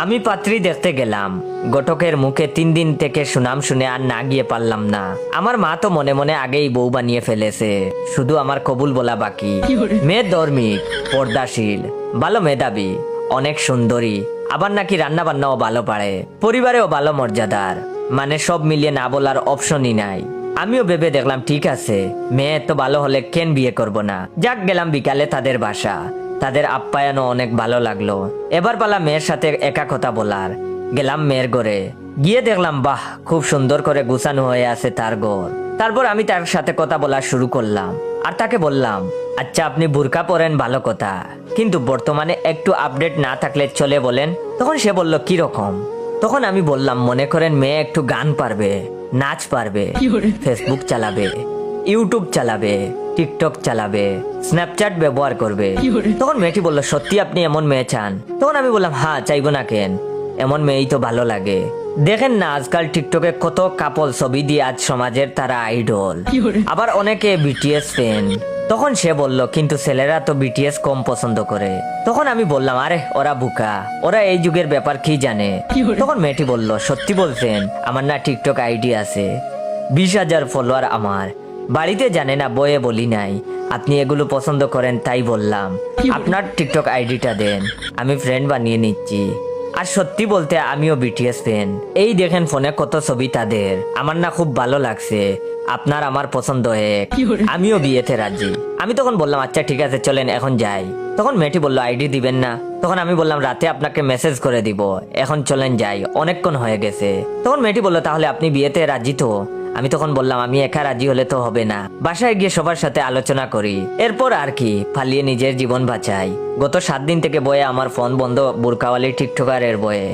আমি পাত্রী দেখতে গেলাম। ঘটকের মুখে 3 দিন থেকে সুনাম শুনে আর না গিয়ে পারলাম না। আমার মা তো মনে মনে আগেই বউ বানিয়ে ফেলেছে, শুধু আমার কবুল বলা বাকি। মেয়ে ধর্মিক, পর্দাশীল, ভালো মেধাবী, অনেক সুন্দরী, আবার নাকি রান্না বান্নাও ভালো পারে, পরিবারেও ভালো মর্যাদার, মানে সব মিলিয়ে না বলার অপশনই নাই। আমিও ভেবে দেখলাম ঠিক আছে, মেয়ে তো ভালো হলে কেন বিয়ে করব না। যাক, গেলাম বিকালে তাদের বাসা। তাদের আপ্যায়নও অনেক ভালো লাগলো। এবার পালা মেয়ের সাথে একা কথা বলার। গেলাম মেয়ের ঘরে, গিয়ে দেখলাম বাহ, খুব সুন্দর করে গুছানো হয়ে আছে তার ঘর। তারপর আমি তার সাথে কথা বলা শুরু করলাম আর তাকে বললাম, আচ্ছা আপনি বুরকা পরেন ভালো কথা, কিন্তু বর্তমানে একটু আপডেট না থাকলে চলে বলেন। তখন সে বলল কি রকম? তখন আমি বললাম, মনে করেন মেয়ে একটু গান পারবে, নাচ পারবে, ফেসবুক চালাবে, ইউটিউব চালাবে, টিকটক চালাবে, স্ন্যাপচ্যাট ব্যবহার করবে। তখন মেয়েটি বলল, সত্যি আপনি এমন মেয়ে চান? তখন আমি বললাম, হ্যাঁ, চাইবো না কেন, এমন মেয়েই তো ভালো লাগে। দেখেন না আজকাল টিকটকে কত কাপল ছবি দিয়ে আজ সমাজের তারা আইডল, আবার অনেকে বিটিএস ফ্যান। তখন সে বলল, কিন্তু ছেলেরা তো বিটিএস কম পছন্দ করে। তখন আমি বললাম, আরে ওরা বুকা, ওরা এই যুগের ব্যাপার কি জানে। তখন মেয়েটি বলল, সত্যি বলছেন? আমার না টিকটক আইডি আছে, 20,000 ফলোয়ার আমার। বাড়িতে জানে না, বয়ে বলি নাই। আপনি এগুলো পছন্দ করেন তাই বললাম, আপনার টিকটক আইডিটা দেন, আমি ফ্রেন্ড বানিয়ে নিচ্ছি। আর সত্যি বলতে আমিও বিটিএস ফ্যান। এই দেখেন ফোনে কত ছবি তাদের, আমার না খুব ভালো লাগছে। আপনার আমার পছন্দ এক, আমিও বিয়েতে রাজি। আমি তখন বললাম, আচ্ছা ঠিক আছে চলেন এখন যাই। তখন মেয়েটি বলল, আইডি দিবেন না? তখন আমি বললাম, রাতে আপনাকে মেসেজ করে দিব, এখন চলেন যাই, অনেকক্ষণ হয়ে গেছে। তখন মেয়েটি বলল, তাহলে আপনি বিয়েতে রাজি তো? আমি তখন বললাম, আমি একা রাজি হলে তো হবে না, বাসায় গিয়ে সবার সাথে আলোচনা করি, এরপর আর কি, পালিয়ে নিজের জীবন বাঁচাই। গত 7 দিন থেকে বয়ে আমার ফোন বন্ধ, বুরকাওয়ালি টিকটকারের বয়ে।